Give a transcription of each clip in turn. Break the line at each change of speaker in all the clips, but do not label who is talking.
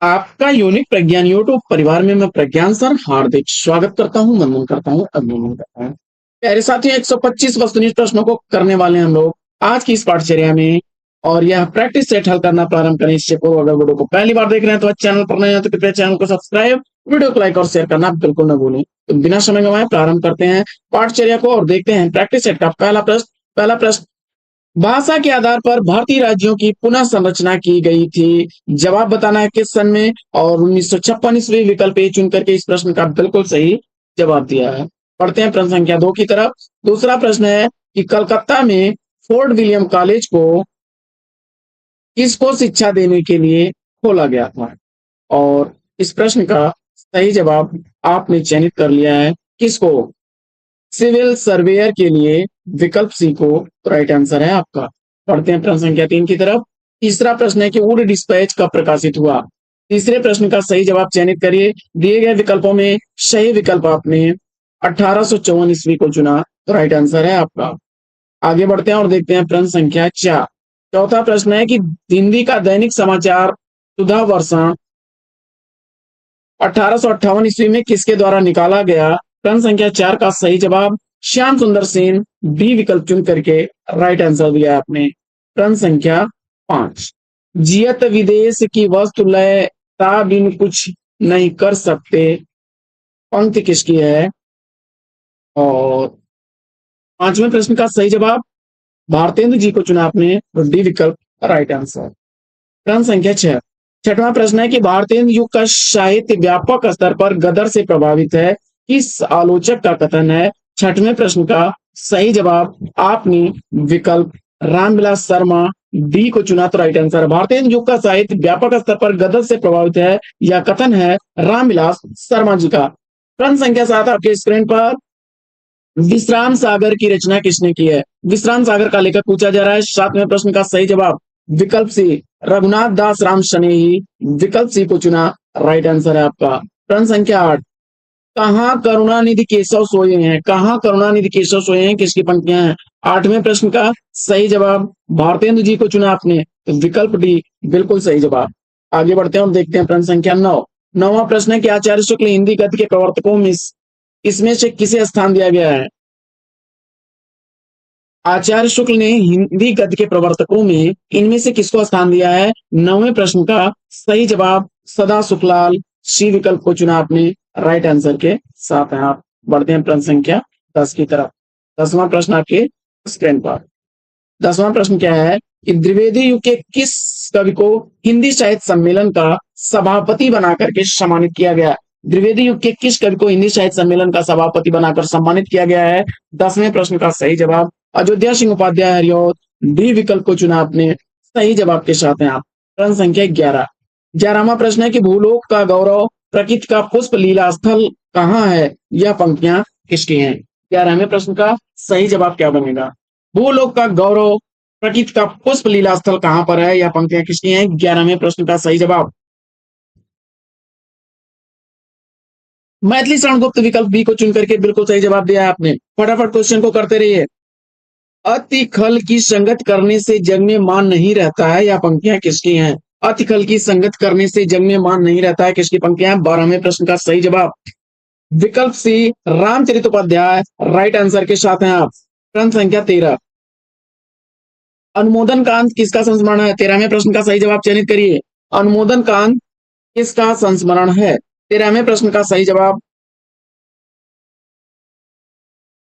आपका यूनिक प्रज्ञान यूट्यूब परिवार में मैं प्रज्ञान सर हार्दिक स्वागत करता हूं, वंदन करता हूं, अभिनंदन करता हूं। प्यारे साथियों, 125 वस्तुनिष्ठ प्रश्नों को करने वाले हैं हम लोग आज की इस पाठचर्या में। और यह प्रैक्टिस सेट हल करना प्रारंभ करें। इससे को अगर वीडियो को पहली बार देख रहे हैं तो चैनल पर नए हैं तो कृपया चैनल को सब्सक्राइब, वीडियो को लाइक और शेयर करना बिल्कुल न भूलें। तो बिना समय गंवाए प्रारंभ करते हैं पाठचर्या को और देखते हैं प्रैक्टिस सेट का पहला प्रश्न। भाषा के आधार पर भारतीय राज्यों की पुनः संरचना की गई थी। जवाब बताना है किस सन में। और 1956 ईस्वी विकल्प ए चुन करके इस प्रश्न का बिल्कुल सही जवाब दिया है। पढ़ते हैं प्रश्न संख्या 2 की तरफ। दूसरा प्रश्न है कि कलकत्ता में फोर्ट विलियम कॉलेज को किसको शिक्षा देने के लिए खोला गया था। और इस प्रश्न का सही जवाब आपने चयनित कर लिया है। किसको? सिविल सर्वेयर के लिए विकल्प सी को राइट आंसर है आपका। पढ़ते हैं प्रश्न संख्या 3 की तरफ। तीसरा प्रश्न है कि वुड डिस्पैच कब प्रकाशित हुआ। तीसरे प्रश्न का सही जवाब चयनित करिए। दिए गए विकल्पों में सही विकल्प आपने 1854 ईस्वी को चुना तो राइट आंसर है आपका। आगे बढ़ते हैं और देखते हैं प्रश्न संख्या 4। चौथा प्रश्न है कि हिंदी का दैनिक समाचार सुधा वर्षण 1858 ईस्वी में किसके द्वारा निकाला गया। प्रश्न संख्या 4 का सही जवाब श्याम सुंदर सेन बी विकल्प चुन करके राइट आंसर दिया आपने। प्रश्न संख्या 5। जियत विदेश की वस्तु लय ता बिन कुछ नहीं कर सकते पंक्ति किसकी है। और पांचवें प्रश्न का सही जवाब भारतेंद्र जी को चुना आपने तो डी विकल्प राइट आंसर। प्रश्न संख्या 6। छठवां प्रश्न है कि भारतेंद्र युग का साहित्य व्यापक स्तर पर गदर से प्रभावित है। किस आलोचक का कथन है। छठवें प्रश्न का सही जवाब आपने विकल्प रामविलास शर्मा डी को चुना तो राइट आंसर। भारतेंद्र युग का साहित्य व्यापक स्तर पर गदर से प्रभावित है, यह कथन है रामविलास शर्मा जी का। प्रश्न संख्या 7 आपके स्क्रीन पर। विश्राम सागर की रचना किसने की है। विश्राम सागर का लेखक पूछा जा रहा है। 7वें प्रश्न का सही जवाब विकल्प सी रघुनाथ दास राम सनेही विकल्प सी को चुना राइट आंसर है आपका। प्रश्न संख्या 8। कहाँ करुणानिधि केशव सोए हैं। कहाँ करुणानिधि केशव सोए हैं किसकी पंक्तियां हैं। 8वें प्रश्न का सही जवाब भारतेंद्र जी को चुना आपने तो विकल्प डी बिल्कुल सही जवाब। आगे बढ़ते हैं और देखते हैं प्रश्न संख्या 9। 9वां प्रश्न है कि आचार्य शुक्ल हिंदी गद्य के प्रवर्तकों में इसमें से किसे स्थान दिया गया है। आचार्य शुक्ल ने हिंदी गद्य के प्रवर्तकों में इनमें से किसको स्थान दिया है। 9वें प्रश्न का सही जवाब सदा सुखलाल सी विकल्प को चुना आपने राइट आंसर के साथ है आप। बढ़ते हैं प्रश्न संख्या 10 की तरफ। 10वां प्रश्न आपके स्क्रीन पर। 10वां प्रश्न क्या है कि द्विवेदी युग के किस कवि को हिंदी साहित्य सम्मेलन का सभापति बनाकर के सम्मानित किया गया। द्विवेदी युग के किस कवि को हिंदी साहित्य सम्मेलन का सभापति बनाकर सम्मानित किया गया है। 10वें प्रश्न का सही जवाब अयोध्या सिंह उपाध्याय हरिऔध डी विकल्प को चुना आपने सही जवाब के साथ हैं आप। प्रश्न संख्या 11। 11वां प्रश्न है कि भूलोक का गौरव प्रकृति का पुष्प लीला स्थल कहाँ है, यह पंक्तियां किसकी हैं। 11वें प्रश्न का सही जवाब क्या बनेगा। भूलोक का गौरव प्रकृति का पुष्प लीला स्थल कहां पर है, यह पंक्तियां किसकी हैं। 11वें प्रश्न का सही जवाब मैथिली शरण गुप्त विकल्प बी को चुन करके बिल्कुल सही जवाब दिया है आपने। फटाफट क्वेश्चन को करते रहिए। अति खल की संगत करने से जग में मान नहीं रहता है, यह पंक्तियां किसकी हैं। अति खल की संगत करने से जग में मान नहीं रहता है किसकी पंक्तियां। 12वें प्रश्न का सही जवाब विकल्प सी रामचरितोपाध्याय राइट आंसर के साथ हैं आप। प्रश्न संख्या 13। अनुमोदन कांत किसका संस्मरण है। 13वें प्रश्न का सही जवाब चयनित करिए। अनुमोदन कांत किसका संस्मरण है। 13वें प्रश्न का सही जवाब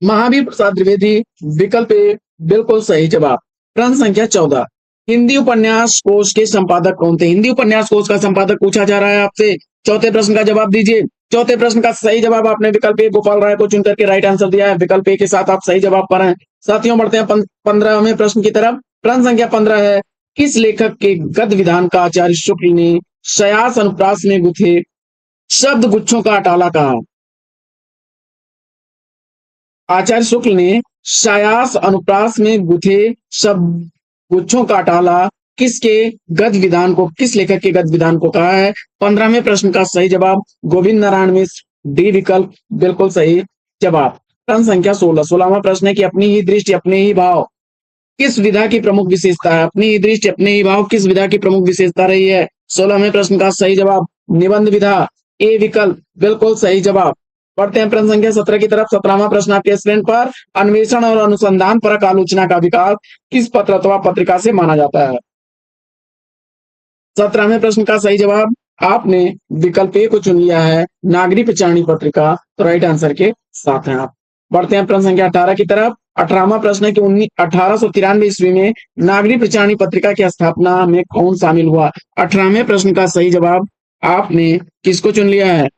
महावीर प्रसाद द्विवेदी विकल्प ए बिल्कुल सही जवाब। प्रश्न संख्या 14। हिंदी उपन्यास कोश के संपादक कौन थे। हिंदी उपन्यास कोश का संपादक पूछा जा रहा है आपसे। चौथे प्रश्न का जवाब दीजिए। चौथे प्रश्न का सही जवाब आपने विकल्प ए गोपाल राय को चुन करके राइट आंसर दिया है। विकल्प ए के साथ आप सही जवाब पर हैं। साथियों बढ़ते हैं 15वें प्रश्न की तरफ। प्रश्न संख्या 15 है किस लेखक के गद्य विधान का आचार्य शुक्ल ने शयास अनुप्रास में गुथे शब्द गुच्छों का अटाला कहा। आचार्य शुक्ल ने शयास अनुप्रास में गुथे शब्द गुच्छों का अटाला किसके गद्य विधान को, किस लेखक के गद्य विधान को कहा है। 15वें प्रश्न का सही जवाब गोविंद नारायण मिश्र डी विकल्प बिल्कुल सही जवाब। प्रश्न संख्या 16। 16वां प्रश्न है कि अपनी ही दृष्टि अपने ही भाव किस विधा की प्रमुख विशेषता है। अपनी ही दृष्टि अपने ही भाव किस विधा की प्रमुख विशेषता रही है। 16वें प्रश्न का सही जवाब निबंध विधा, ए विकल्प बिल्कुल सही जवाब। बढ़ते हैं प्रश्न संख्या 17 की तरफ। 17वां प्रश्न आपके स्क्रीन पर, अन्वेषण और अनुसंधान परक आलोचना का विकास किस पत्र अथवा पत्रिका से माना जाता है? 17वें प्रश्न का सही जवाब आपने विकल्प ए को चुन लिया है, नागरी पिचाणी पत्रिका। तो राइट आंसर के साथ हैं आप। बढ़ते हैं प्रश्न संख्या 18 की तरफ। 18वां प्रश्न है कि 1893 ईस्वी में नागरी पिचाणी पत्रिका की स्थापना में कौन शामिल हुआ? 18वें प्रश्न का सही जवाब आपने किसको चुन लिया है?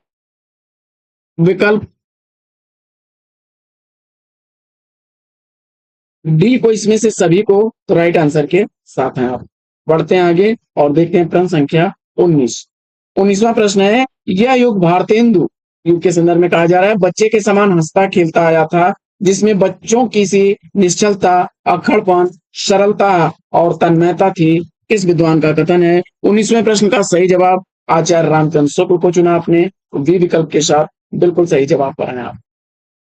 विकल्प डी को, इसमें से सभी को। तो राइट आंसर के साथ हैं आप। बढ़ते हैं आगे और देखते हैं प्रश्न संख्या 19। 19वां प्रश्न है, यह युग भारतेंदु युग के संदर्भ में कहा जा रहा है। बच्चे के समान हंसता खेलता आया था, जिसमें बच्चों की सी निश्चलता, अक्खड़पन, सरलता और तन्मयता थी। किस विद्वान का कथन है? 19वें प्रश्न का सही जवाब आचार्य रामचंद्र शुक्ल को चुना आपने, वी विकल्प के साथ। बिल्कुल सही जवाब पर हैं आप।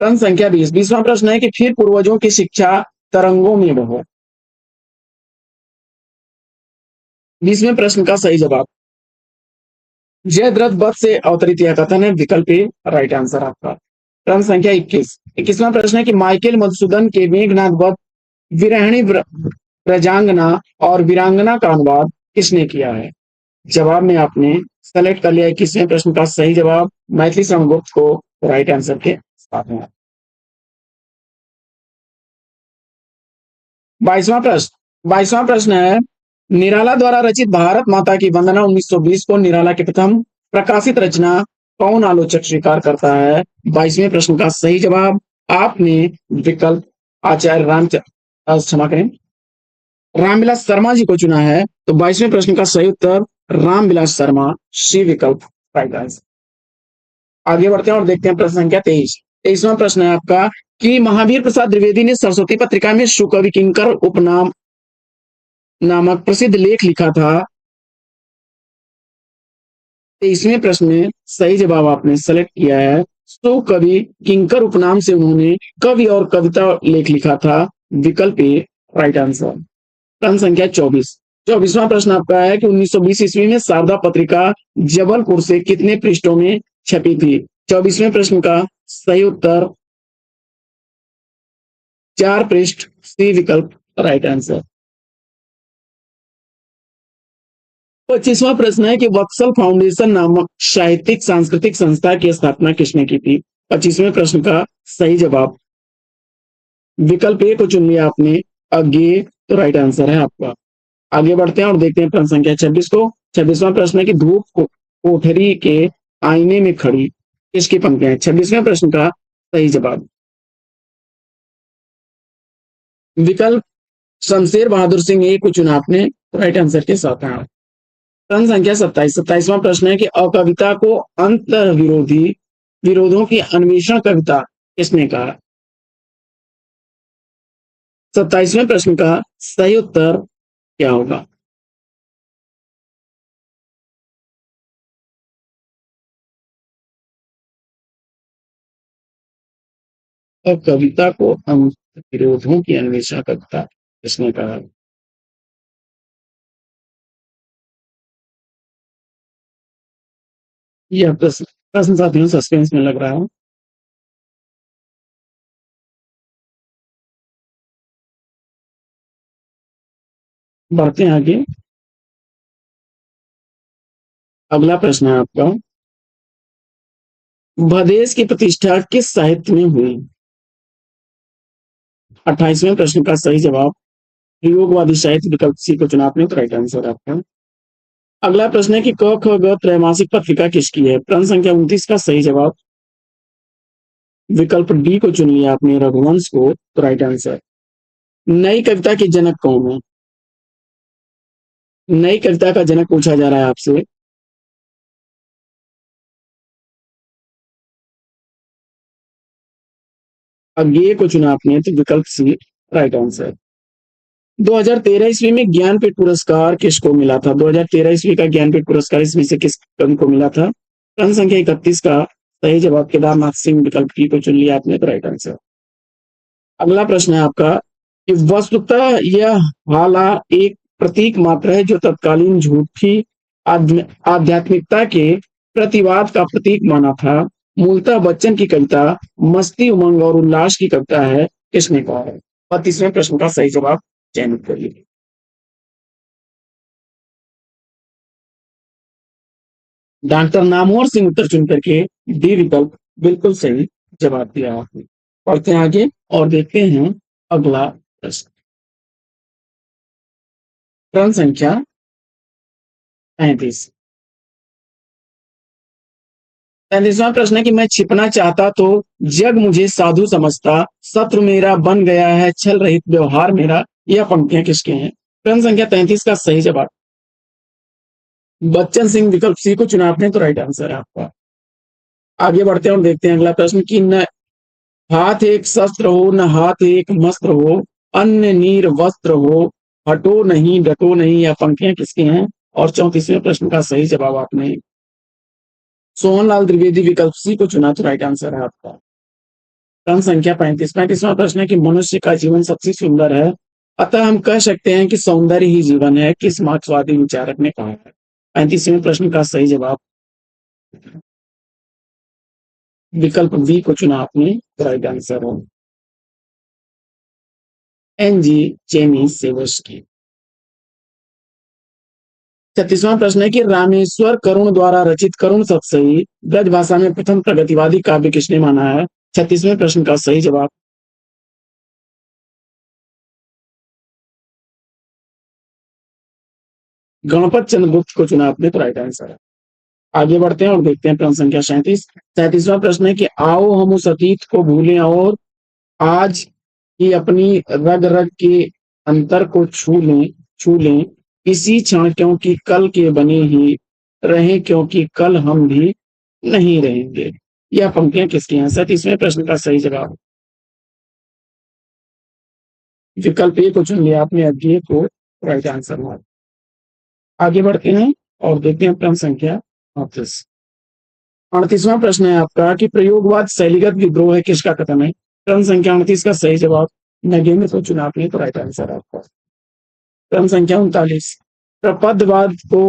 प्रश्न संख्या 20। 20वां प्रश्न है कि फिर पूर्वजों की शिक्षा तरंगों में बहो। 20वें प्रश्न का सही जवाब जयद्रथ वध से अवतरित यह कथन है, विकल्प ए राइट आंसर आपका। प्रश्न संख्या 21। 21वां प्रश्न है कि माइकेल मधुसूदन के मेघनाद वध, विरहिणी प्रजांगना और वीरांगना का अनुवाद किसने किया है? जवाब में आपने सेलेक्ट कर लिया 21वें प्रश्न का सही जवाब मैथिली शरण गुप्त को। राइट आंसर के साथ में। 22वां प्रश्न है, निराला द्वारा रचित भारत माता की वंदना 1920 को निराला की प्रथम प्रकाशित रचना कौन आलोचक स्वीकार करता है? 22वें प्रश्न का सही जवाब आपने विकल्प आचार्य क्षमा करें, रामविलास शर्मा जी को चुना है। तो 22वें प्रश्न का सही उत्तर रामविलास शर्मा, सी विकल्प राइट आंसर। आगे बढ़ते हैं और देखते हैं प्रश्न संख्या 23। 23वां प्रश्न है आपका कि महावीर प्रसाद द्विवेदी ने सरस्वती पत्रिका में सुकवि किंकर उपनाम नामक प्रसिद्ध लेख लिखा था। 23वें प्रश्न में सही जवाब आपने सेलेक्ट किया है, सुकवि किंकर उपनाम से उन्होंने कवि और कविता लेख लिखा था, विकल्प ए राइट आंसर। प्रश्न संख्या 24। 24वां प्रश्न आपका है कि 1920 ईस्वी में शारदा पत्रिका जबलपुर से कितने पृष्ठों में छपी थी? 24वें प्रश्न का सही उत्तर 4 पृष्ठ, सी विकल्प राइट आंसर। 25वां प्रश्न है कि वत्सल फाउंडेशन नामक साहित्यिक सांस्कृतिक संस्था की स्थापना किसने की थी? 25वें प्रश्न का सही जवाब विकल्प ए को चुन लिया आपने, अज्ञेय। तो राइट आंसर है आपका। आगे बढ़ते हैं और देखते हैं प्रश्न संख्या 26 को। 26वां प्रश्न है कि धूप कोठरी के आईने में खड़ी किसकी पंक्तियां? 26वें प्रश्न का सही जवाब विकल्प शमशेर बहादुर सिंह ए को चुना आपने, राइट आंसर के साथ हैं। प्रश्न संख्या 27। 27वां प्रश्न है कि अकविता को अंत विरोधी विरोधों की अन्वेषण कविता किसने कहा? 27वें प्रश्न का सही उत्तर क्या होगा? कविता को अंत विरोधों की अन्वेषण कविता किसने कहा? यह प्रश्न साथियों सस्पेंस में लग रहा है। बढ़ते हैं आगे। अगला प्रश्न है आपका, भदेश की प्रतिष्ठा किस साहित्य में हुई? 28वें प्रश्न का सही जवाब प्रयोगवादी साहित्य, विकल्प सी को चुना आपने, तो राइट आंसर आपका। अगला प्रश्न है कि क ख ग त्रैमासिक पत्रिका किसकी है? प्रश्न संख्या 29 का सही जवाब विकल्प डी को चुन लिया आपने, रघुवंश को, तो राइट आंसर। नई कविता के जनक कौन है? नई कविता का जनक पूछा जा रहा है आपसे। अज्ञेय को चुना आपने, तो विकल्प सी राइट आंसर। 2013 ईस्वी में ज्ञानपीठ पुरस्कार किसको मिला था? 2013 ईस्वी का ज्ञानपीठ पुरस्कार इस विषय किस कवि को मिला था? प्रश्न संख्या 31 का सही जवाब केदारनाथ सिंह, विकल्प डी को चुन लिया आपने, तो राइट आंसर। अगला प्रश्न है आपका कि वस्तुतः यह हाला एक प्रतीक मात्र है जो तत्कालीन झूठी आध्यात्मिकता के प्रतिवाद का प्रतीक माना था। मूलतः बच्चन की कविता मस्ती, उमंग और उल्लास की कविता है, किसने कहा है? 32वें प्रश्न का सही जवाब चयनित करिए। डॉक्टर नामवर सिंह उत्तर चुन करके डी विकल्प बिल्कुल सही जवाब दिया आपने। पढ़ते हैं आगे और देखते हैं अगला प्रश्न। प्रश्न संख्या 35। 35वां प्रश्न है कि मैं छिपना चाहता तो जग मुझे साधु समझता, शत्रु मेरा बन गया है छल रहित व्यवहार मेरा। यह पंक्तियां किसके हैं? प्रश्न संख्या 33 का सही जवाब बच्चन सिंह विकल्प सी को चुना आपने, तो राइट आंसर है आपका। आगे बढ़ते हैं और देखते हैं अगला प्रश्न कि न हाथ एक शस्त्र हो, न हाथ एक मस्त्र हो, अन्य नीर वस्त्र हो, हटो नहीं डटो नहीं। यह पंक्तियां किसकी हैं? और 34वें प्रश्न का सही जवाब आपने सोहनलाल द्विवेदी विकल्प सी को चुना, तो राइट आंसर है आपका। प्रश्न संख्या 35। 35वां प्रश्न है कि मनुष्य का जीवन सबसे सुंदर है, अतः हम कह सकते हैं कि सौंदर्य ही जीवन है, किस मार्क्सवादी विचारक ने कहा है? 35वें प्रश्न का सही जवाब विकल्प बी को चुना आपने, राइट आंसर है एनजी चेनी सेवस्की। 36वां प्रश्न है कि रामेश्वर करुण द्वारा रचित करुण सप्तशती ब्रज भाषा में प्रथम प्रगतिवादी काव्य किसने माना है? 36वें प्रश्न का सही जवाब गणपत चंद्रगुप्त को चुना आपने, तो राइट आंसर है। आगे बढ़ते हैं और देखते हैं प्रश्न संख्या 37। 37वां प्रश्न है कि आओ हम उस अतीत को भूलें और आज की अपनी रग रग के अंतर को छू लें इसी क्षण, क्योंकि कल के बने ही रहे, क्योंकि कल हम भी नहीं रहेंगे। यह पंक्तियां किसकी हैं? 37वें प्रश्न का सही जवाब विकल्प ए को चुन लिया आपने, अज्ञे को राइट आंसर हुआ। आगे बढ़ते हैं और देखते हैं प्रश्न संख्या 38। 38वां प्रश्न है आपका कि प्रयोगवाद शैलीगत विद्रोह है, किसका कथन है? प्रश्न संख्या 38 का सही जवाब नगेंद्र को चुना आपने, तो राइट आंसर आपका। प्रश्न संख्या 39। प्रपदवाद को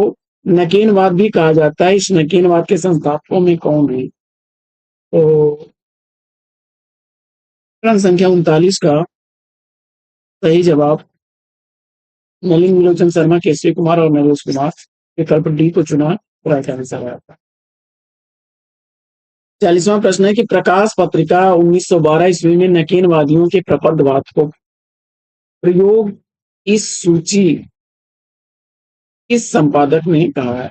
नकेनवाद भी कहा जाता है, इस नकेनवाद के संस्थापकों में कौन है? तो प्रश्न संख्या 39 का सही जवाब नलिन विलोचन शर्मा, केशवी कुमार और नरेश कुमार। विकल्प डी को चुना, राइट आंसर है आपका। 40वां प्रश्न है कि प्रकाश पत्रिका 1912 ईस्वी में नकेनवादियों के प्रपदवाद को प्रयोग इस सूची किस संपादक ने कहा है?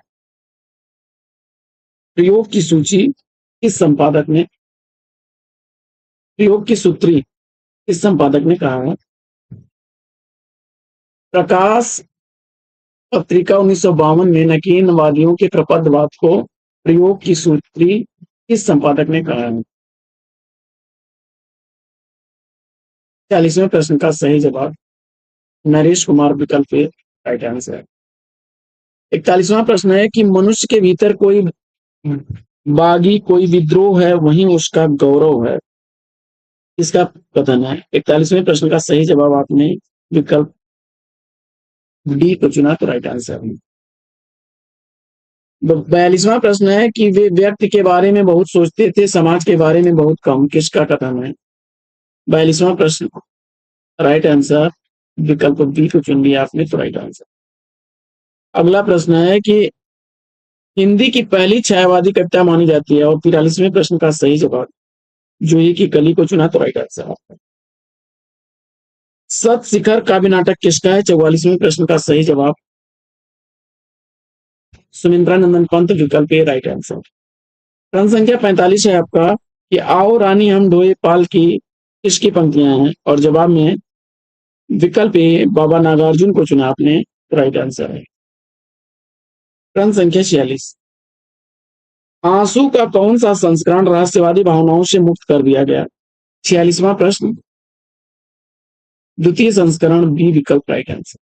प्रयोग की सूची किस संपादक ने, प्रयोग की सूत्री किस संपादक ने कहा है? प्रकाश पत्रिका 1952 में नकीनवादियों के प्रपदवाद को प्रयोग की सूत्री किस संपादक ने कहा है? 40वें प्रश्न का सही जवाब नरेश कुमार, विकल्प ए राइट आंसर है। 41वां प्रश्न है कि मनुष्य के भीतर कोई बागी कोई विद्रोह है, वहीं उसका गौरव है, इसका कथन है? 41वें प्रश्न का सही जवाब आपने विकल्प डी को चुना, तो राइट आंसर है। 42वां प्रश्न है कि वे व्यक्ति के बारे में बहुत सोचते थे, समाज के बारे में बहुत कम, किसका कथन है? 42वां प्रश्न राइट आंसर विकल्प बी को चुन लिया आपने, तो राइट आंसर। अगला प्रश्न है कि हिंदी की पहली छायावादी कविता मानी जाती है, और 43वें प्रश्न का सही जवाब जूही की कली को चुना, तो राइट आंसर आपका। सत शिखर काव्य नाटक किसका है? 44वें प्रश्न का सही जवाब सुमित्रा नंदन पंत, विकल्प ए राइट आंसर। प्रश्न संख्या 45 है आपका कि आओ रानी हम ढोए पाल की किसकी पंक्तियां हैं? और जवाब में विकल्प ए बाबा नागार्जुन को चुना आपने, राइट आंसर है। प्रश्न संख्या 46। आंसू का कौन सा संस्करण रहस्यवादी भावनाओं से मुक्त कर दिया गया? 46वां प्रश्न द्वितीय संस्करण बी, विकल्प राइट आंसर।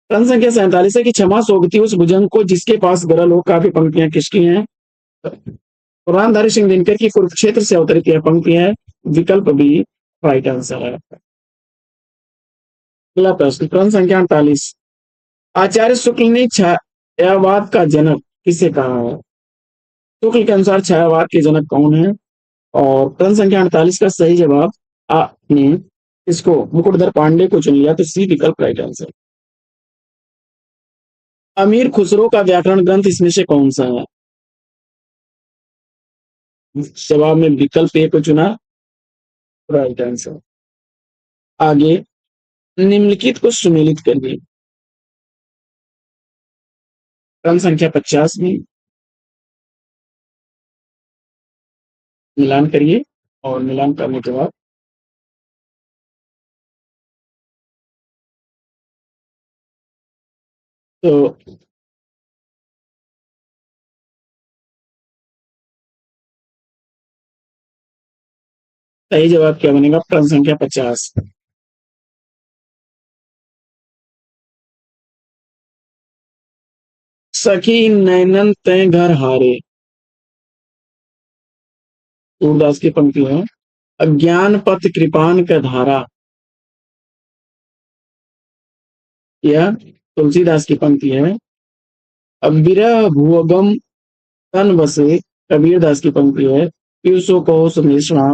प्रश्न संख्या 47 है कि क्षमा सोगती उस भुजंग को जिसके पास गरल हो, काफी पंक्तियां किसकी हैं? पुरानधारी सिंह दिनकर की कुरुक्षेत्र से अवतरित यह पंक्ति है, विकल्प बी राइट आंसर है। अगला प्रश्न प्रश्न संख्या 48। आचार्य शुक्ल ने छायावाद का जनक किसे कहा है? शुक्ल के अनुसार छायावाद के जनक कौन है? और प्रश्न संख्या 48 का सही जवाब आपने इसको मुकुटधर पांडे को चुन लिया, तो सी विकल्प राइट आंसर। अमीर खुसरो का व्याकरण ग्रंथ इसमें से कौन सा है? जवाब में विकल्प ए को चुना, राइट आंसर। आगे निम्नलिखित को सुमेलित करिए। क्रम संख्या 50 में मिलान करिए और मिलान करने के बाद तो सही जवाब क्या बनेगा? क्रम संख्या 50। सखी नैनन तय घर हारे, सूरदास की पंक्ति है। अज्ञान पथ कृपान का धारा, यह तुलसीदास की पंक्ति है। अब विरह भुवगम तन बसे, कबीरदास की पंक्ति है। पीयूषो को सुमेशवा,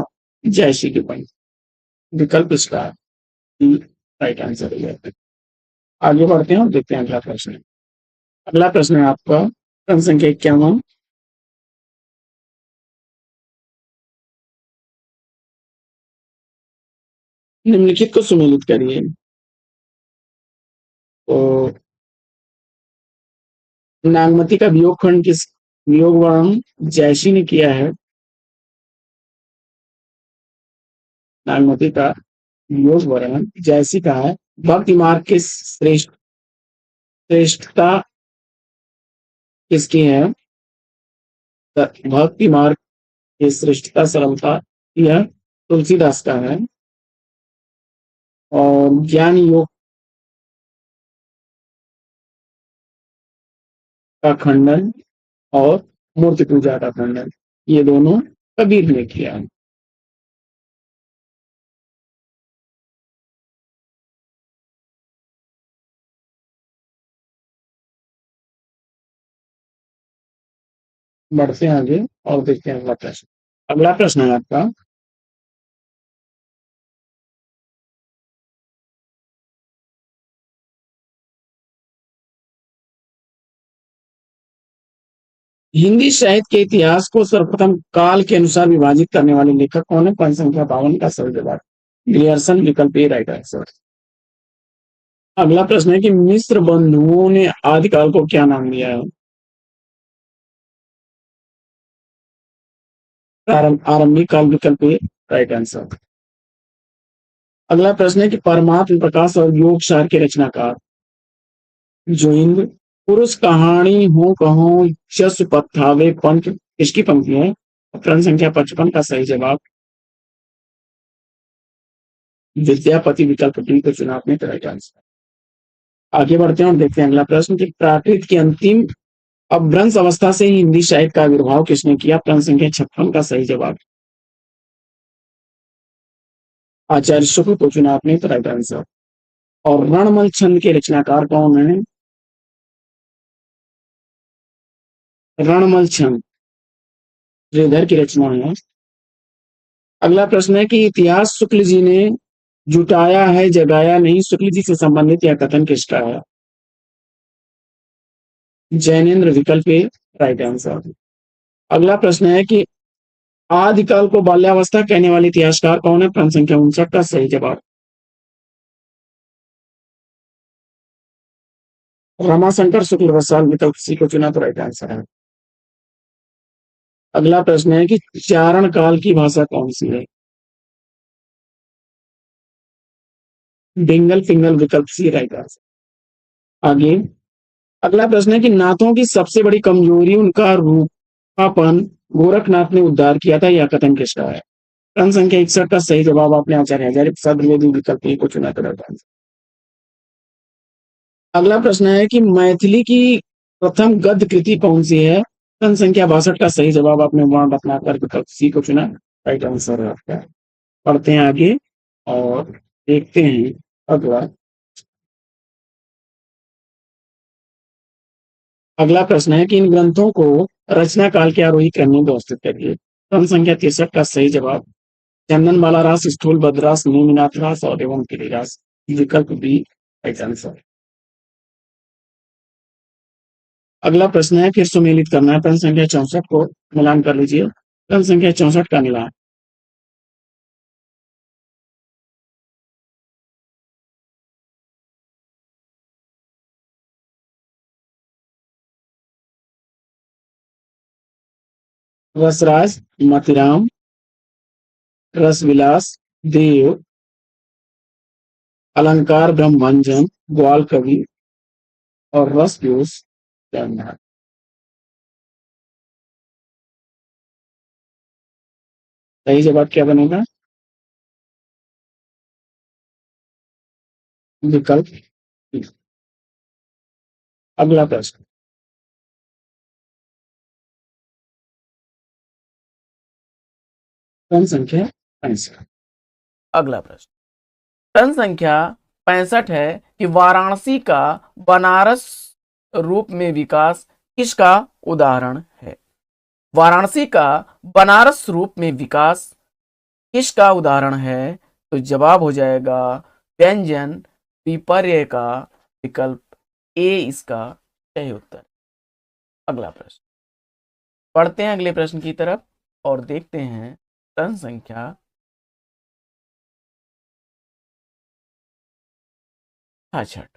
जयश्री की पंक्ति। विकल्प इसका राइट आंसर है। आगे बढ़ते हैं और देखते हैं अगला प्रश्न। अगला प्रश्न है आपका प्रश्न संख्या 51। निम्नलिखित को सुमेलित करिए। तो नागमती का वियोग खंड किस वियोग वर्णन जयसी ने किया है? नागमती का वियोग वर्णन जयसी का है। भक्ति मार्ग की श्रेष्ठता किसकी है? भक्ति मार्ग की श्रेष्ठता सरलता, यह तुलसीदास का है। और ज्ञान योग का खंडन और मूर्ति पूजा का खंडन, ये दोनों कबीर ने किया है। बढ़ते हैं आगे और देखते हैं अगला प्रश्न। अगला प्रश्न है आपका हिंदी साहित्य के इतिहास को सर्वप्रथम काल के अनुसार विभाजित करने वाले लेखक कौन है? प्रश्न संख्या 52 का सही जवाब ग्रियर्सन, विकल्प ए राइट आंसर। अगला प्रश्न है कि मिस्र बंधुओं ने आदिकाल को क्या नाम दिया है? आरंभिक काल, विकल्प ए राइट आंसर। अगला प्रश्न है कि परमात्म प्रकाश और योग सार के रचनाकार जोइंद पुरुष कहानी हो कहो जस पथावे पंथ किसकी पंक्ति है? प्रश्न संख्या 55 का सही जवाब विद्यापति, विकल्प डी को चुना आपने, राइट आंसर। आगे बढ़ते हैं और देखते हैं अगला प्रश्न कि प्राकृत की अंतिम अपभ्रंश अवस्था से ही हिंदी साहित्य का आविर्भाव किसने किया? प्रश्न संख्या 56 का सही जवाब आचार्य शुक्ल को चुना आपने, तो राइट आंसर। और रणमल छंद के रचनाकार कौन है? रणमल छंद श्रीधर की रचना है। अगला प्रश्न है कि इतिहास शुक्ल जी ने जुटाया है जगाया नहीं, शुक्ल जी से संबंधित यह कथन किसका है? जैनेन्द्र, विकल्प ए राइट आंसर। अगला प्रश्न है कि आदिकाल को बाल्यावस्था कहने वाले इतिहासकार कौन है? प्रश्न संख्या 59 का सही जवाब रमाशंकर शुक्ल रसाल, विकल्प सी को चुना, तो राइट आंसर है। अगला प्रश्न है कि चारण काल की भाषा कौन सी है? डिंगल फिंगल, विकल्प सी राइट आंसर। आगे अगला प्रश्न है कि नाथों की सबसे बड़ी कमजोरी उनका रूपापन गोरखनाथ ने उद्धार किया था, यह कथन किसका है? प्रश्न संख्या 61 का सही जवाब आपने आचार्य हजारी प्रसाद द्विवेदी, विकल्प ए को चुना, तो राइट आंसर। अगला प्रश्न है कि मैथिली की प्रथम गद्य कृति कौन सी है? प्रश्न संख्या 62 का सही जवाब आपने वर्ण रत्नाकर, विकल्प सी को चुना, राइट आंसर है आपका। पढ़ते हैं आगे और देखते हैं अगला अगला प्रश्न है कि इन ग्रंथों को रचना काल के आरोही क्रम में व्यवस्थित करिए। प्रश्न संख्या 63 का सही जवाब चंदनबाला रास, स्थूलभद्र रास, नेमिनाथ रास और एवं गिरिरास। विकल्प बी राइट आंसर। अगला प्रश्न है फिर सुमेलित करना है। प्रश्न संख्या 64 को मिलान कर लीजिए। प्रश्न संख्या 64 का मिलान रसराज, मतिराम, रसविलास, देव, अलंकार ब्रह्मभंजन, ग्वाल कवि और रसजोश जगन्नाथ। सही जवाब क्या बनेगा? विकल्प बी। अगला प्रश्न प्रश्न संख्या 65।
अगला प्रश्न प्रश्न संख्या 65 है कि वाराणसी का बनारस रूप में विकास किसका उदाहरण है? वाराणसी का बनारस रूप में विकास किसका उदाहरण है? तो जवाब हो जाएगा व्यंजन विपर्य का। विकल्प ए इसका सही उत्तर। अगला प्रश्न पढ़ते हैं अगले प्रश्न की तरफ और देखते हैं प्रश्न संख्या 66।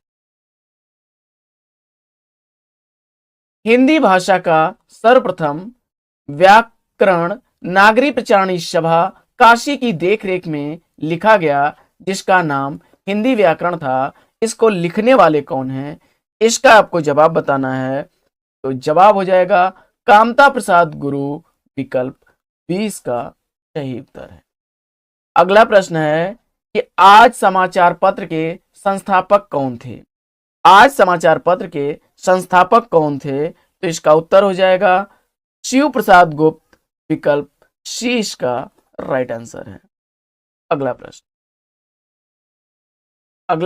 हिंदी भाषा का सर्वप्रथम व्याकरण नागरी प्रचारणी सभा काशी की देखरेख में लिखा गया, जिसका नाम हिंदी व्याकरण था। इसको लिखने वाले कौन हैं? इसका आपको जवाब बताना है। तो जवाब हो जाएगा कामता प्रसाद गुरु। विकल्प बी इसका सही उत्तर है। अगला प्रश्न है कि आज समाचार पत्र के संस्थापक कौन थे? आज समाचार पत्र के संस्थापक कौन थे? तो इसका उत्तर हो जाएगा शिव प्रसाद गुप्त। विकल्प सी इसका राइट आंसर है। अगला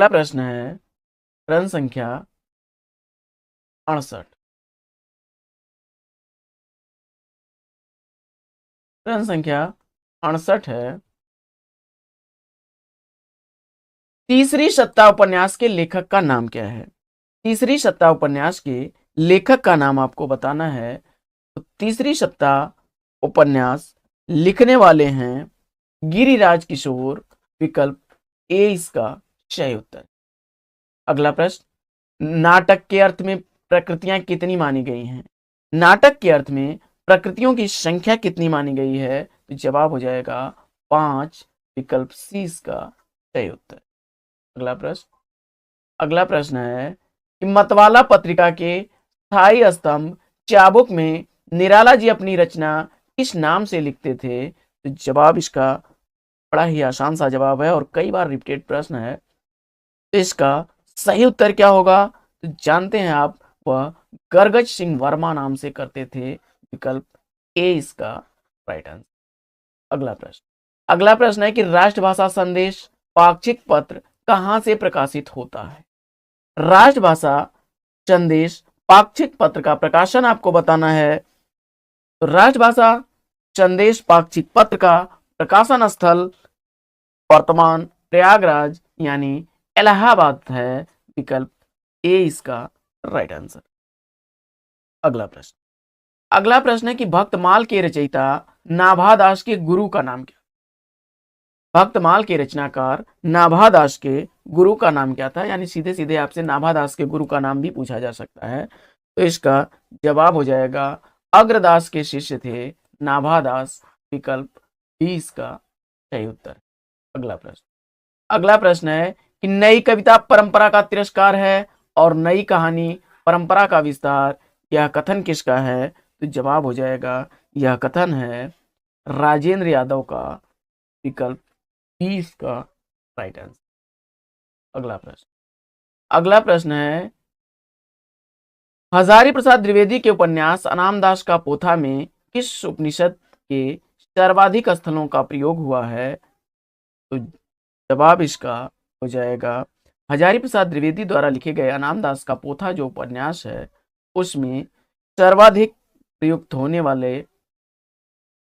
प्रश्न है प्रश्न संख्या 68। प्रश्न संख्या 68 है तीसरी सत्ता उपन्यास के लेखक का नाम क्या है? तीसरी सत्ता उपन्यास के लेखक का नाम आपको बताना है। तो तीसरी सत्ता उपन्यास लिखने वाले हैं गिरिराज किशोर। विकल्प ए इसका सही उत्तर। अगला प्रश्न नाटक के अर्थ में प्रकृतियां कितनी मानी गई हैं? नाटक के अर्थ में प्रकृतियों की संख्या कितनी मानी गई है? तो जवाब हो जाएगा 5। विकल्प सी इसका सही उत्तर। अगला प्रश्न है कि मतवाला पत्रिका के स्थायी स्तंभ चाबुक में निराला जी अपनी रचना किस नाम से लिखते थे? तो जवाब इसका बड़ा ही आसान सा जवाब है और कई बार रिपीटेड प्रश्न है। तो इसका सही उत्तर क्या होगा? तो जानते हैं आप, वह गर्गज सिंह वर्मा नाम से करते थे। विकल्प ए इसका राइट आंसर। अगला प्रश्न है कि राष्ट्रभाषा संदेश पाक्षिक पत्र कहां से प्रकाशित होता है? राष्ट्रभाषा संदेश पाक्षिक पत्र का प्रकाशन आपको बताना है। तो राष्ट्रभाषा संदेश पाक्षिक पत्र का प्रकाशन स्थल वर्तमान प्रयागराज यानी इलाहाबाद है। विकल्प ए इसका राइट आंसर। अगला प्रश्न है कि भक्तमाल के रचयिता नाभादास के गुरु का नाम क्या? भक्तमाल के रचनाकार नाभादास के गुरु का नाम क्या था? यानी सीधे सीधे आपसे नाभादास के गुरु का नाम भी पूछा जा सकता है। तो इसका जवाब हो जाएगा अग्रदास के शिष्य थे नाभादास। विकल्प बी इसका सही उत्तर। अगला प्रश्न है कि नई कविता परंपरा का तिरस्कार है और नई कहानी परंपरा का विस्तार, यह कथन किसका है? तो जवाब हो जाएगा यह कथन है राजेंद्र यादव का। विकल्प बी इसका राइट आंसर। अगला प्रश्न है हजारी प्रसाद द्विवेदी के उपन्यास अनामदास का पोथा में किस उपनिषद के सर्वाधिक स्थलों का प्रयोग हुआ है? तो जवाब इसका हो जाएगा हजारी प्रसाद द्विवेदी द्वारा लिखे गए अनामदास का पोथा जो उपन्यास है उसमें सर्वाधिक प्रयुक्त होने वाले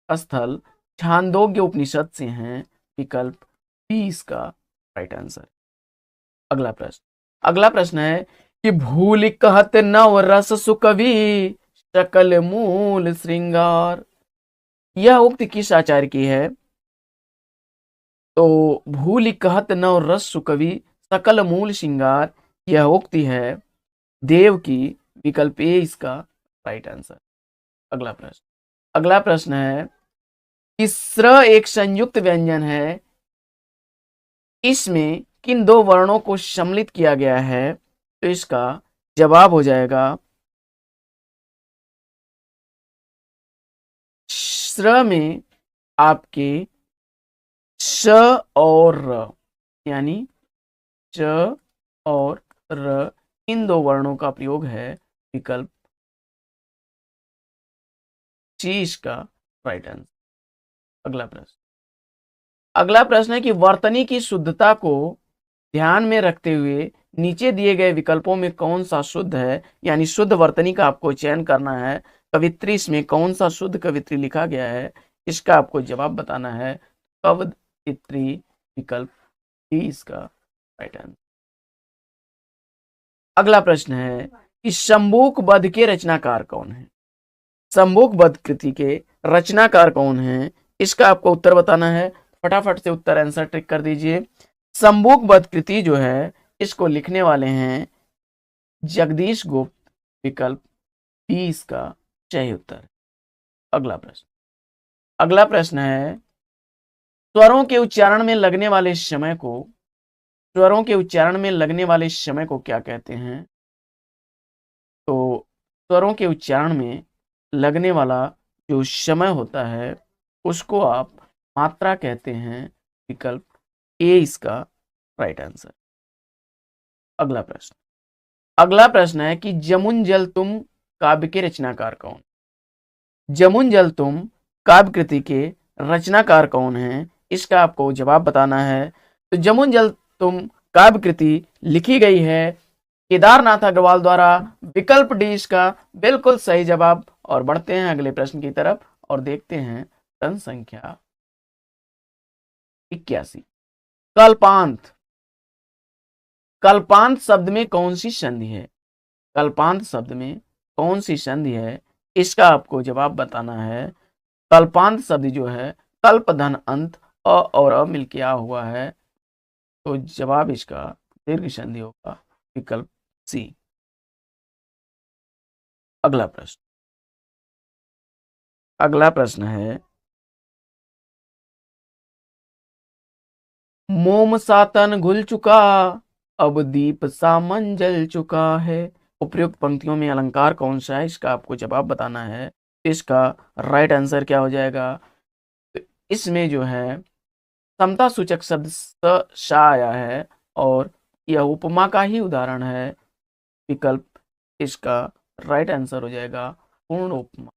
स्थल छांदोग्य उपनिषद से हैं। विकल्प बी इसका राइट आंसर। अगला प्रश्न है कि भूल कहत नव रस सुकवि सकल मूल श्रृंगार। यह उक्ति किस आचार्य की है? तो भूल कहत नव रस सुकवि सकल मूल श्रृंगार, यह उक्ति है देव की। विकल्प ए इसका राइट आंसर। अगला प्रश्न है कि स्र एक संयुक्त व्यंजन है, इसमें किन दो वर्णों को सम्मिलित किया गया है? तो इसका जवाब हो जाएगा स्र में आपके श और र, यानी च और र, इन दो वर्णों का प्रयोग है। विकल्प सी इसका राइट आंसर। अगला प्रश्न है कि वर्तनी की शुद्धता को ध्यान में रखते हुए नीचे दिए गए विकल्पों में कौन सा शुद्ध है, यानी शुद्ध वर्तनी का आपको चयन करना है। कवित्री इसमें कौन सा शुद्ध कवित्री लिखा गया है, इसका आपको जवाब बताना है। कवित्री विकल्प डी इसका राइट आंसर। अगला प्रश्न है कि शंबुक वध के रचनाकार कौन है? शंबुक वध कृति के रचनाकार कौन है, इसका आपको उत्तर बताना है। फटाफट से उत्तर आंसर टिक कर दीजिए। शंबुक वध कृति जो है इसको लिखने वाले हैं जगदीश गुप्त। विकल्प बी इसका सही उत्तर। अगला प्रश्न है स्वरों के उच्चारण में लगने वाले समय को क्या कहते हैं? तो स्वरों के उच्चारण में लगने वाला जो समय होता है उसको आप मात्रा कहते हैं। विकल्प ए इसका राइट आंसर। अगला प्रश्न है कि जमुन जल तुम काव्य के रचनाकार कौन? जमुन जल तुम काव्य कृति के रचनाकार कौन है, इसका आपको जवाब बताना है। तो जमुन जल तुम काव्य कृति लिखी गई है केदारनाथ अग्रवाल द्वारा। विकल्प डी इसका बिल्कुल सही जवाब। और बढ़ते हैं अगले प्रश्न की तरफ और देखते हैं प्रश्न संख्या 81। कल्पांत शब्द में कौन सी संधि है? कल्पांत शब्द में कौन सी संधि है, इसका आपको जवाब बताना है। कल्पांत शब्द जो है कल्प धन अंत अ और अ मिलके आ हुआ है, तो जवाब इसका दीर्घ संधि होगा। विकल्प सी। अगला प्रश्न है मोम सा तन घुल चुका अब दीप सा मन जल चुका है। उपयुक्त पंक्तियों में अलंकार कौन सा है, इसका आपको जवाब बताना है। इसका राइट आंसर क्या हो जाएगा? तो इसमें जो है समता सूचक शब्द सा आया है और यह उपमा का ही उदाहरण है। विकल्प इसका राइट आंसर हो जाएगा पूर्ण उपमा।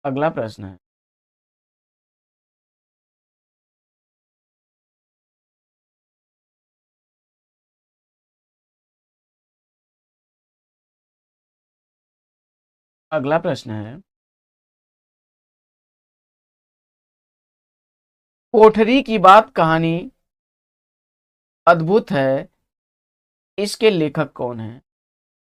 अगला प्रश्न है अगला प्रश्न है कोठरी की बात कहानी अद्भुत है, इसके लेखक कौन है?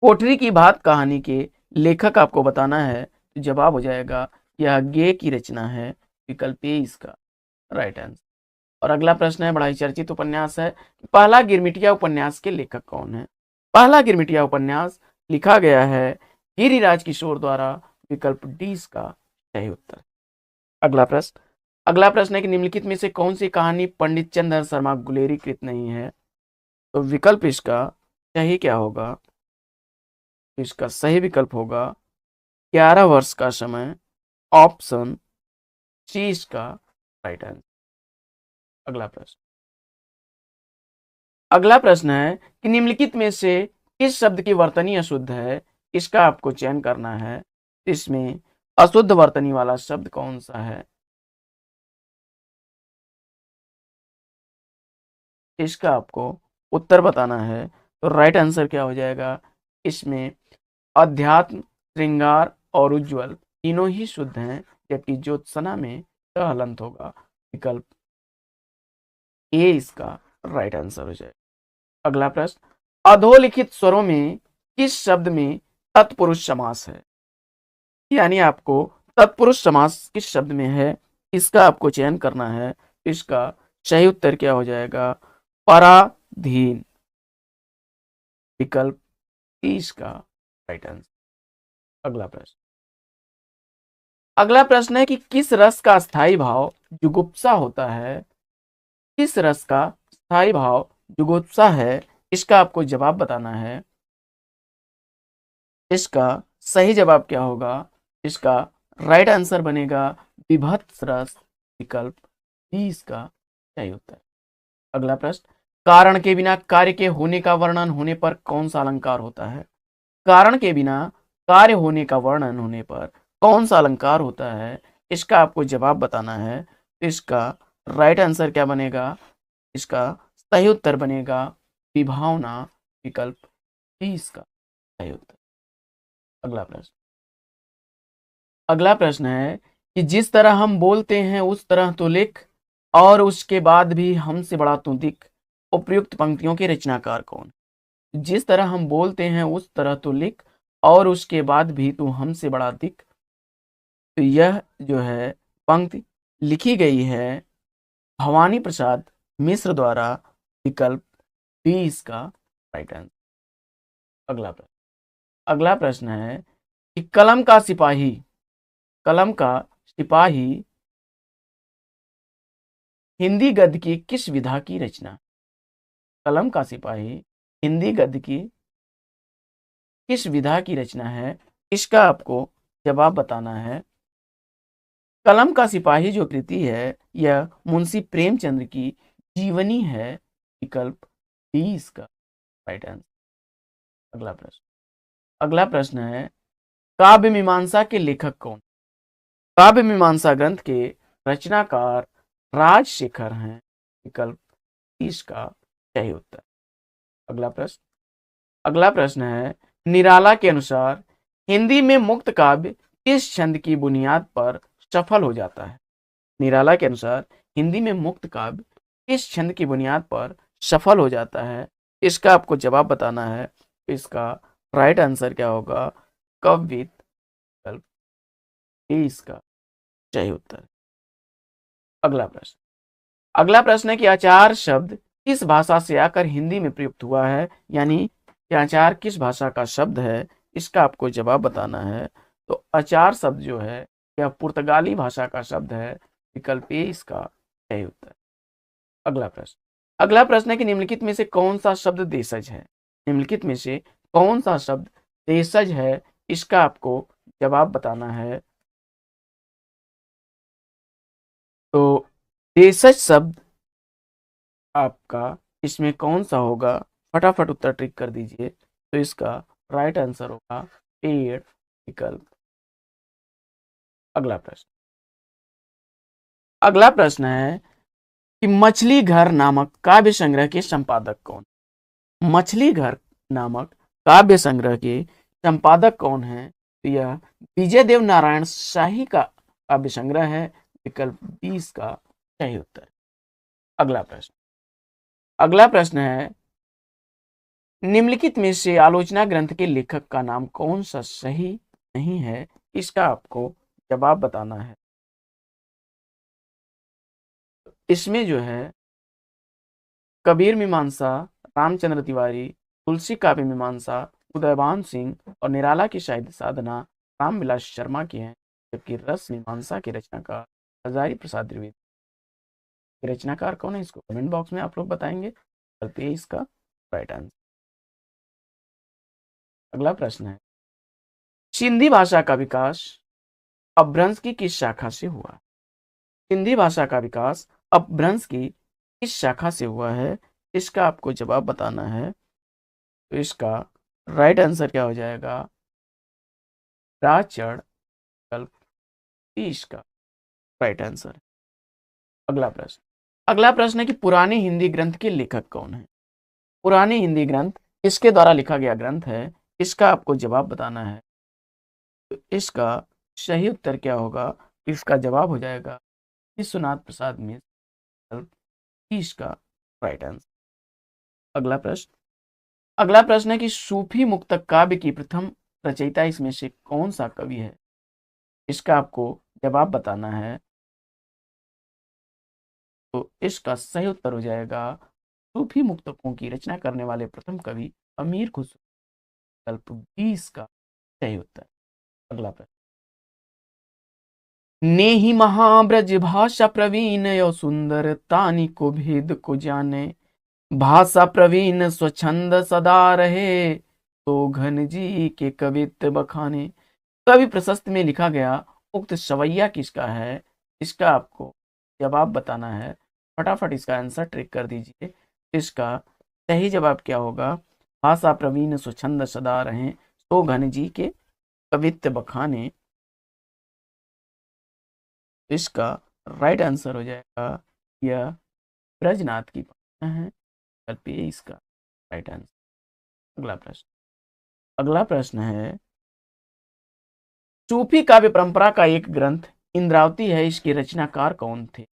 कोठरी की बात कहानी के लेखक आपको बताना है। तो जवाब हो जाएगा यह गे की रचना है। विकल्प ए इसका राइट आंसर। और अगला प्रश्न है बड़ा ही चर्चित उपन्यास है पहला गिरमिटिया उपन्यास के लेखक कौन है? पहला गिरमिटिया उपन्यास लिखा गया है गिरिराज किशोर द्वारा। विकल्प डी इसका सही उत्तर। अगला प्रश्न है कि निम्नलिखित में से कौन सी कहानी पंडित चंद्र शर्मा गुलेरी कृत नहीं है? तो विकल्प इसका सही क्या होगा? इसका सही विकल्प होगा 11 वर्ष का समय। ऑप्शन सी इसका राइट आंसर। अगला प्रश्न है कि निम्नलिखित में से किस शब्द की वर्तनी अशुद्ध है, इसका आपको चयन करना है। इसमें अशुद्ध वर्तनी वाला शब्द कौन सा है? इसका आपको उत्तर बताना है। तो राइट आंसर क्या हो जाएगा इसमें? अध्यात्म, श्रृंगार और उज्ज्वल तीनों ही शुद्ध हैं, जबकि ज्योत्सना में ट हलंत होगा। विकल्प ए इसका राइट आंसर हो जाएगा। अगला प्रश्न, अधोलिखित स्वरों में किस शब्द में तत्पुरुष समास है? यानी आपको तत्पुरुष समास किस शब्द में है, इसका आपको चयन करना है। इसका सही उत्तर क्या हो जाएगा? पराधीन। विकल्प सी इसका राइट आंसर। अगला प्रश्न, अगला प्रश्न है कि किस रस का स्थायी भाव जुगुप्सा होता है? किस रस का स्थायी भाव जुगुप्सा है, इसका आपको जवाब बताना है। इसका सही जवाब क्या होगा? इसका राइट आंसर बनेगा विभत्स रस। विकल्प डी इसका सही उत्तर। अगला प्रश्न, कारण के बिना कार्य के होने का वर्णन होने पर कौन सा अलंकार होता है? कारण के बिना कार्य होने का वर्णन होने पर कौन सा अलंकार होता है, इसका आपको जवाब बताना है। इसका राइट आंसर क्या बनेगा? इसका सही उत्तर बनेगा विभावना। विकल्प डी इसका सही उत्तर। अगला प्रश्न, अगला प्रश्न है कि जिस तरह हम बोलते हैं उस तरह तो लिख, और उसके बाद भी हमसे बड़ा तू दिख। उपयुक्त पंक्तियों के रचनाकार कौन? जिस तरह हम बोलते हैं उस तरह तो लिख, और उसके बाद भी तू हमसे बड़ा दिख। तो यह जो है पंक्ति लिखी गई है भवानी प्रसाद मिश्र द्वारा। विकल्प बी इसका राइट आंसर। अगला प्रश्न, अगला प्रश्न है कि कलम का सिपाही हिंदी गद्य की किस विधा की रचना? कलम का सिपाही हिंदी गद्य की किस विधा की रचना है, इसका आपको जवाब बताना है। कलम का सिपाही जो कृति है यह मुंशी प्रेमचंद्र की जीवनी है। विकल्प डी इसका राइट आंसर। अगला प्रश्न, अगला प्रश्न है काव्य मीमांसा के लेखक कौन? काव्य मीमांसा ग्रंथ के रचनाकार राजशेखर हैं। विकल्प डी इसका सही उत्तर। अगला प्रश्न, अगला प्रश्न है निराला के अनुसार हिंदी में मुक्त काव्य किस छंद की बुनियाद पर सफल हो जाता है? निराला के अनुसार हिंदी में मुक्त काव्य किस छंद की बुनियाद पर सफल हो जाता है, इसका आपको जवाब बताना है। इसका राइट आंसर क्या होगा? कवित। विकल्प ए इसका सही उत्तर। अगला प्रश्न, अगला प्रश्न है कि आचार शब्द किस भाषा से आकर हिंदी में प्रयुक्त हुआ है? यानी कि आचार किस भाषा का शब्द है, इसका आपको जवाब बताना है। तो आचार शब्द जो है यह पुर्तगाली भाषा का शब्द है। विकल्प ए इसका सही उत्तर। अगला प्रश्न, अगला प्रश्न है कि निम्नलिखित में से कौन सा शब्द देशज है? निम्नलिखित में से कौन सा शब्द देशज है, इसका आपको जवाब बताना है। तो देशज शब्द आपका इसमें कौन सा होगा? फटाफट उत्तर टिक कर दीजिए। तो इसका राइट आंसर होगा पेड़। विकल्प। अगला प्रश्न, अगला प्रश्न है कि मछली घर नामक काव्य संग्रह के संपादक कौन? मछली घर नामक काव्य संग्रह के संपादक कौन है? तो यह विजय देव नारायण शाही का काव्य संग्रह है। विकल्प 20 का सही उत्तर। अगला प्रश्न, अगला प्रश्न है निम्नलिखित में से आलोचना ग्रंथ के लेखक का नाम कौन सा सही नहीं है, इसका आपको जवाब बताना है। इसमें जो है कबीर मीमांसा, रामचंद्र तिवारी, तुलसी काव्य मीमांसा उदयभान सिंह और निराला की साहित्य साधना रामविलास शर्मा की है, जबकि रस मीमांसा के रचनाकार हजारी प्रसाद द्विवेदी। रचनाकार कौन है इसको कमेंट बॉक्स में आप लोग बताएंगे। इसका राइट आंसर। अगला प्रश्न है सिंधी भाषा का विकास अपभ्रंश की किस शाखा से हुआ? सिंधी भाषा का विकास अपभ्रंश की किस शाखा से हुआ है, इसका आपको जवाब बताना है। तो इसका राइट आंसर क्या हो जाएगा? प्राचीन। विकल्प डी इसका राइट आंसर। अगला प्रश्न, अगला प्रश्न है कि पुराने हिंदी ग्रंथ के लेखक कौन है। पुराने हिंदी ग्रंथ किसके द्वारा लिखा गया ग्रंथ है, इसका आपको जवाब बताना है। तो इसका सही उत्तर क्या होगा, इसका जवाब हो जाएगा विश्वनाथ प्रसाद मिश्र, इसका राइट आंसर। अगला प्रश्न है कि सूफी मुक्तक काव्य की प्रथम रचयिता इसमें से कौन सा कवि है, इसका आपको जवाब बताना है। तो इसका सही उत्तर हो जाएगा सूफी मुक्तकों की रचना करने वाले प्रथम कवि अमीर खुसरो, विकल्प बी इसका सही उत्तर। अगला प्रश्न, नेहि महाब्रज भाषा प्रवीण यो सुंदर तानी को भेद को जाने, भाषा प्रवीण स्वच्छंद सदा रहे, तो घन जी के कवित्व बखाने। कवि प्रशस्त में लिखा गया उक्त सवैया किसका है, इसका आपको जवाब बताना है। फटाफट इसका आंसर ट्रिक कर दीजिए। इसका सही जवाब क्या होगा, भाषा प्रवीण स्वच्छंद सदा रहे, तो घन जी के कवित्व बखाने। इसका राइट आंसर हो जाएगा यह ब्रजनाथ की भाषा है, विकल्प ए इसका राइट आंसर। अगला प्रश्न है, सूफी काव्य परंपरा का एक ग्रंथ इंद्रावती है, इसके रचनाकार कौन थे।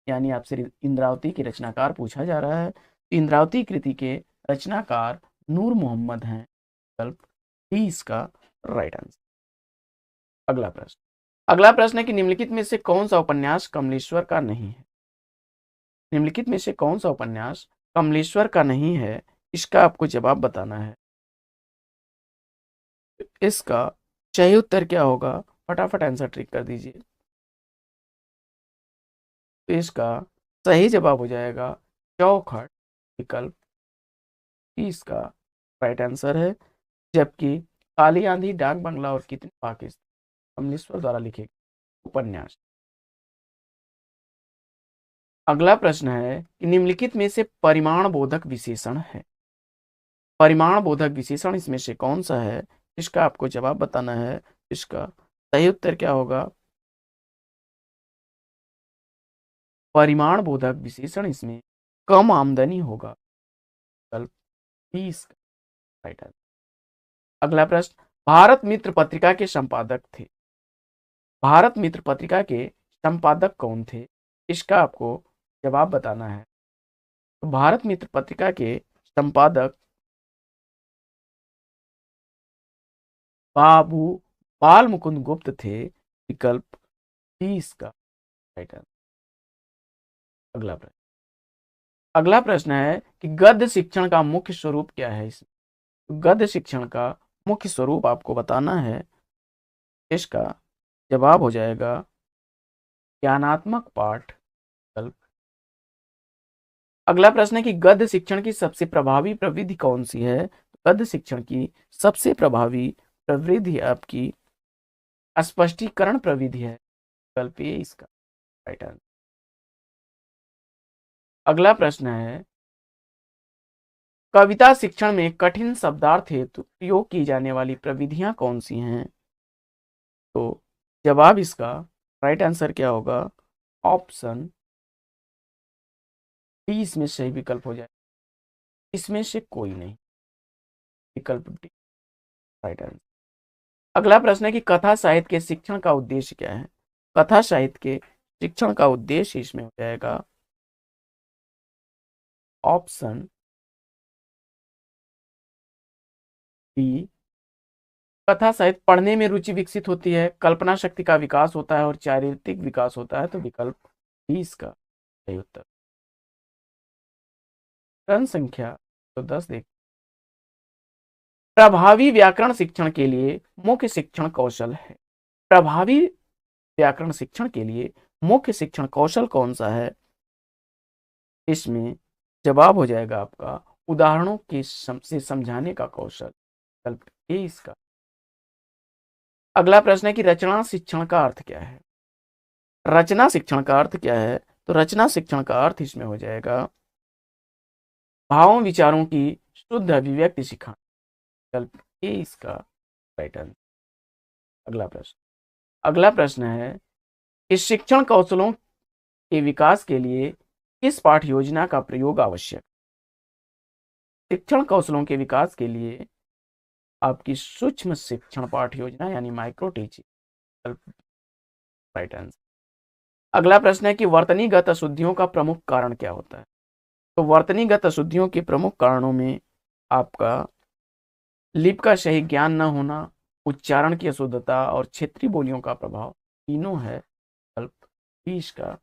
यानी आपसे इंद्रावती के रचनाकार पूछा जा रहा है। तो इंद्रावती कृति के रचनाकार नूर मोहम्मद हैं, विकल्प डी इसका राइट आंसर। अगला प्रश्न है कि निम्नलिखित में से कौन सा उपन्यास कमलेश्वर का नहीं है। निम्नलिखित में से कौन सा उपन्यास कमलेश्वर का नहीं है, इसका आपको जवाब बताना है। इसका सही उत्तर क्या होगा, फटाफट आंसर ट्रिक कर दीजिए। तो इसका सही जवाब हो जाएगा चौखट, विकल्प ई इसका राइट आंसर है। जबकि काली आंधी, डाक बंगला और कितने पाकिस्तान कमलेश्वर द्वारा लिखे गए उपन्यास। अगला प्रश्न है कि निम्नलिखित में से परिमाण बोधक विशेषण है। परिमाण बोधक विशेषण इसमें से कौन सा है, इसका आपको जवाब बताना है। इसका सही उत्तर क्या होगा, परिमाण बोधक विशेषण इसमें कम आमदनी होगा, विकल्प बी इसका राइट आंसर। अगला प्रश्न, भारत मित्र पत्रिका के संपादक थे। भारत मित्र पत्रिका के संपादक कौन थे, इसका आपको जवाब बताना है। तो भारत मित्र पत्रिका के संपादक बाबू बाल मुकुंद गुप्त थे, विकल्प डी इसका राइट आंसर। अगला प्रश्न है कि गद्य शिक्षण का मुख्य स्वरूप क्या है। इसमें गद्य शिक्षण का मुख्य स्वरूप आपको बताना है। इसका जवाब हो जाएगा ज्ञानात्मक पाठ, विकल्प। अगला प्रश्न है कि गद्य शिक्षण की सबसे प्रभावी प्रविधि कौन सी है। गद्य शिक्षण की सबसे प्रभावी प्रविधि आपकी स्पष्टीकरण प्रविधि है, विकल्प ए इसका राइट आंसर। अगला प्रश्न है, कविता शिक्षण में कठिन शब्दार्थ हेतु प्रयोग की जाने वाली प्रविधियां कौन सी हैं। तो जवाब इसका राइट आंसर क्या होगा, ऑप्शन डी इसमें सही विकल्प हो जाए, इसमें से कोई नहीं, विकल्प डी राइट आंसर। अगला प्रश्न है कि कथा साहित्य के शिक्षण का उद्देश्य क्या है। कथा साहित्य के शिक्षण का उद्देश्य इसमें हो जाएगा ऑप्शन डी, कथा साहित्य पढ़ने में रुचि विकसित होती है, कल्पना शक्ति का विकास होता है और चारित्रिक विकास होता है। तो विकल्प डी इसका सही उत्तर। प्रश्न संख्या तो 10 देख, प्रभावी व्याकरण शिक्षण के लिए मुख्य शिक्षण कौशल है। प्रभावी व्याकरण शिक्षण के लिए मुख्य शिक्षण कौशल कौन सा है, इसमें जवाब हो जाएगा आपका उदाहरणों के से समझाने का कौशल, विकल्प ए इसका। अगला प्रश्न है कि रचना शिक्षण का अर्थ क्या है। रचना शिक्षण का अर्थ क्या है, तो रचना शिक्षण का अर्थ इसमें हो जाएगा भावों विचारों की शुद्ध अभिव्यक्ति सिखाना, विकल्प ए इसका राइट आंसर। अगला प्रश्न है कि शिक्षण कौशलों के विकास के लिए किस पाठ योजना का प्रयोग आवश्यक? शिक्षण कौशलों के विकास के लिए आपकी सूक्ष्म शिक्षण पाठ योजना यानी माइक्रो टीचिंग, राइट आंसर। अगला प्रश्न है कि वर्तनीगत अशुद्धियों का प्रमुख कारण क्या होता है? तो वर्तनीगत अशुद्धियों के प्रमुख कारणों में आपका लिपि का सही ज्ञान न होना, उच्चारण की अशुद्धता और क्षेत्रीय बोलियों का प्रभाव, तीनों है विकल्प बी इसका।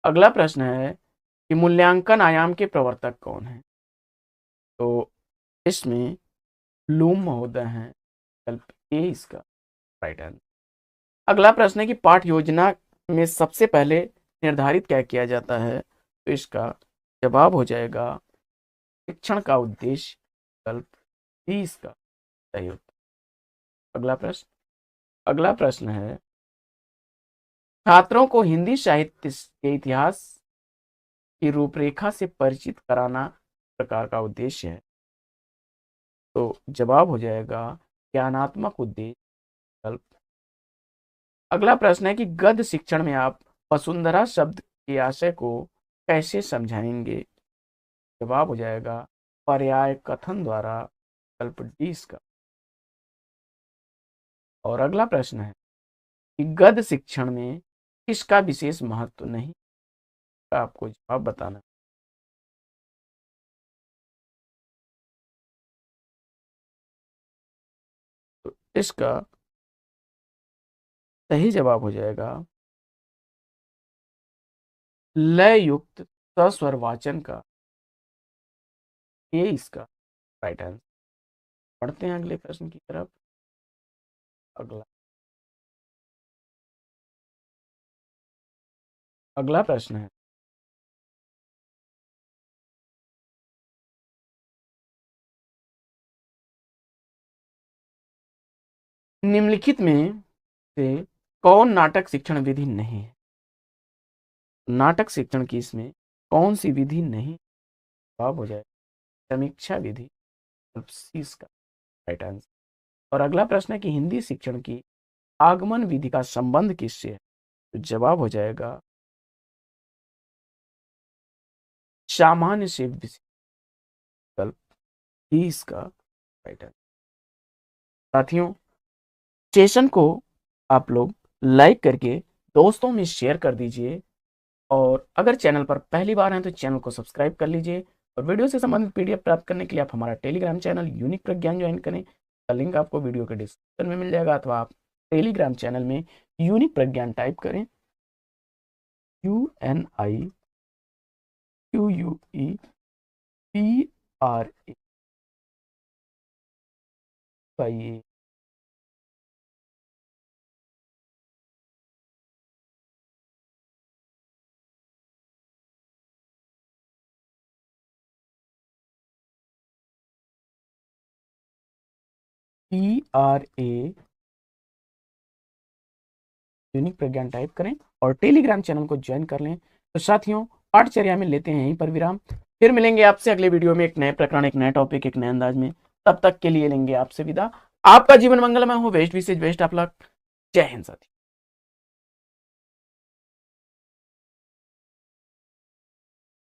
अगला प्रश्न है कि मूल्यांकन आयाम के प्रवर्तक कौन है? तो इसमें ब्लूम महोदय हैं, विकल्प ए इसका राइट आंसर। अगला प्रश्न है कि पाठ योजना में सबसे पहले निर्धारित क्या किया जाता है? तो इसका जवाब हो जाएगा शिक्षण का उद्देश्य, विकल्प बी इसका सही उत्तर। अगला प्रश्न है छात्रों को हिंदी साहित्य के इतिहास की रूपरेखा से परिचित कराना प्रकार का उद्देश्य है। तो जवाब हो जाएगा ज्ञानात्मक उद्देश्य, विकल्प। अगला प्रश्न है कि गद्य शिक्षण में आप वसुंधरा शब्द के आशय को कैसे समझाएंगे? जवाब हो जाएगा पर्याय कथन द्वारा, विकल्प डी इसका। और अगला प्रश्न है कि गद्य शिक्षण में किसका विशेष महत्व नहीं? आपको जवाब बताना। तो इसका सही जवाब हो जाएगा लय युक्त सस्वर वाचन का, ये इसका राइट आंसर। पढ़ते हैं अगले प्रश्न की तरफ। अगला प्रश्न है निम्नलिखित में से कौन नाटक शिक्षण विधि नहीं है? नाटक शिक्षण की इसमें कौन सी विधि नहीं? जवाब हो जाएगा समीक्षा विधि, सी इसका राइट आंसर। और अगला प्रश्न है कि हिंदी शिक्षण की आगमन विधि का संबंध किससे है? तो जवाब हो जाएगा सामान्य से विकल्प डी इसका राइट आंसर। साथियों, सेशन को आप लोग लाइक करके दोस्तों में शेयर कर दीजिए और अगर चैनल पर पहली बार हैं तो चैनल को सब्सक्राइब कर लीजिए और वीडियो से संबंधित पीडीएफ प्राप्त करने के लिए आप हमारा टेलीग्राम चैनल यूनिक प्रज्ञान ज्वाइन करें। का लिंक आपको वीडियो के डिस्क्रिप्शन में मिल जाएगा अथवा आप टेलीग्राम चैनल में यूनिक प्रज्ञान टाइप करें, UNIQUEPRA। यूनिक प्रज्ञान टाइप करें और टेलीग्राम चैनल को ज्वाइन कर लें। तो साथियों, पाठचर्या में लेते हैं यहीं पर विराम। फिर मिलेंगे आपसे अगले वीडियो में एक नए प्रकरण, एक नए टॉपिक, एक नए अंदाज में। तब तक के लिए लेंगे आपसे विदा। आपका जीवन मंगलमय हो। बेस्ट विशेष बेस्ट ऑफ लक। जय हिंद साथी।